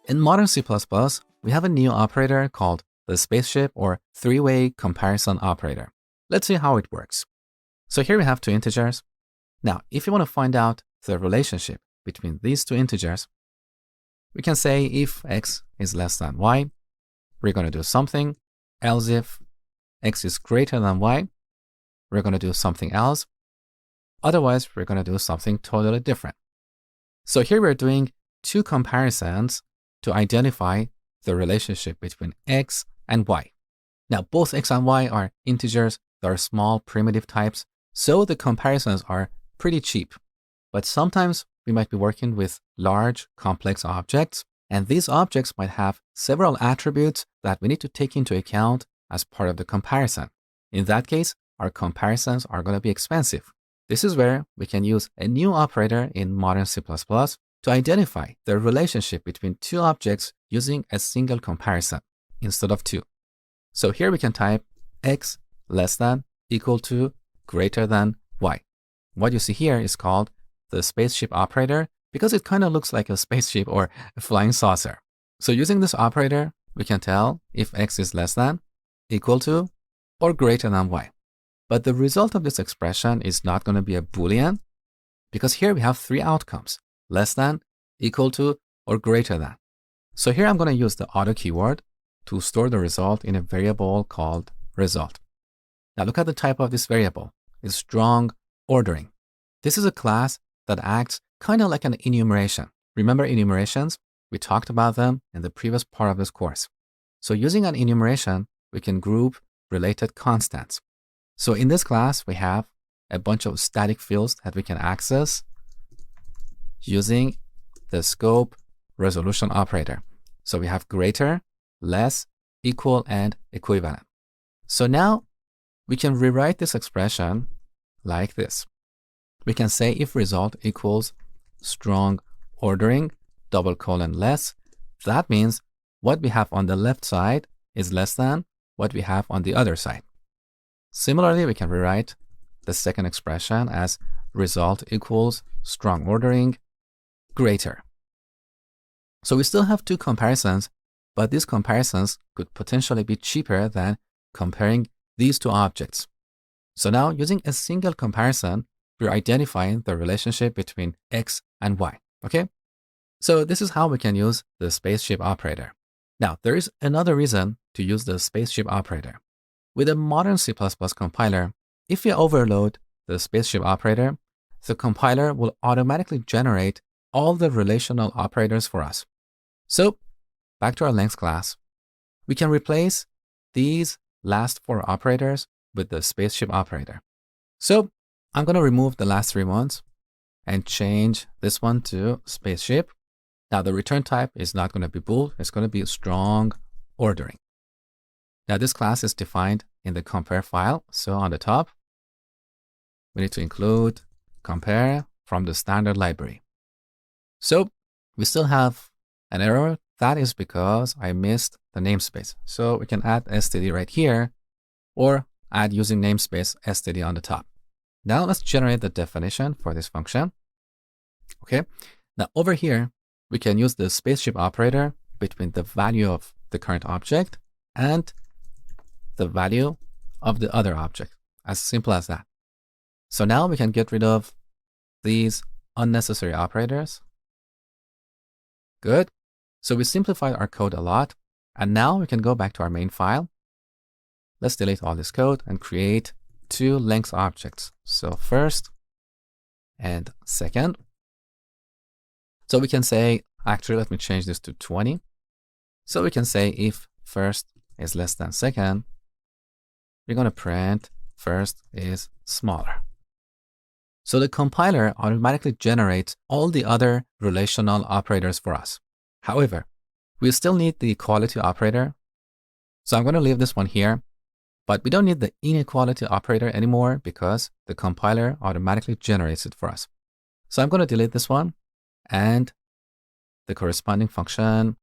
In modern C++, we have a new operator called the spaceship or three-way comparison operator. Let's see how it works. So here we have two integers. Now, if you want to find out the relationship between these two integers, we can say if x is less than y, we're going to do something, else if x is greater than y, we're going to do something else. Otherwise, we're going to do something totally different. So here we're doing two comparisons to identify the relationship between x and y. Now, both x and y are integers that are small primitive types, so the comparisons are pretty cheap. But sometimes we might be working with large, complex objects, and these objects might have several attributes that we need to take into account as part of the comparison. In that case, our comparisons are going to be expensive. This is where we can use a new operator in modern C++ to identify the relationship between two objects using a single comparison instead of two. So here we can type x less than, equal to, greater than y. What you see here is called the spaceship operator because it kind of looks like a spaceship or a flying saucer. So using this operator, we can tell if x is less than, equal to, or greater than y. But the result of this expression is not going to be a Boolean because here we have three outcomes: less than, equal to, or greater than. So here I'm going to use the auto keyword to store the result in a variable called result. Now look at the type of this variable. It's strong ordering. This is a class that acts kind of like an enumeration. Remember enumerations? We talked about them in the previous part of this course. So using an enumeration, we can group related constants. So in this class, we have a bunch of static fields that we can access using the scope resolution operator. So we have greater, less, equal, and equivalent. So now we can rewrite this expression like this. We can say if result equals strong ordering, double colon less, that means what we have on the left side is less than what we have on the other side. Similarly, we can rewrite the second expression as result equals strong ordering, greater. So we still have two comparisons, but these comparisons could potentially be cheaper than comparing these two objects. So now using a single comparison, we're identifying the relationship between x and y, okay? So this is how we can use the spaceship operator. Now, there is another reason to use the spaceship operator. With a modern C++ compiler, if we overload the spaceship operator, the compiler will automatically generate all the relational operators for us. So back to our length class, we can replace these last four operators with the spaceship operator. So I'm going to remove the last three ones and change this one to spaceship. Now the return type is not going to be bool, it's going to be strong ordering. Now this class is defined in the compare file. So on the top, we need to include compare from the standard library. So we still have an error. That is because I missed the namespace. So we can add std right here or add using namespace std on the top. Now let's generate the definition for this function. Okay. Now over here, we can use the spaceship operator between the value of the current object and the value of the other object. As simple as that. So now we can get rid of these unnecessary operators. Good. So we simplified our code a lot. And now we can go back to our main file. Let's delete all this code and create two length objects. So first and second. So we can say, actually, let me change this to 20. So we can say if first is less than second, we're going to print first is smaller. So the compiler automatically generates all the other relational operators for us. However, we still need the equality operator. So I'm going to leave this one here, but we don't need the inequality operator anymore because the compiler automatically generates it for us. So I'm going to delete this one and the corresponding function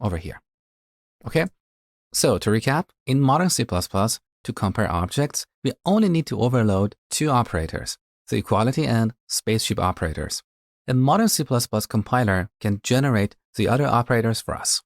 over here. Okay. So to recap, in modern C++, to compare objects, we only need to overload two operators, the equality and spaceship operators. A modern C++ compiler can generate the other operators for us.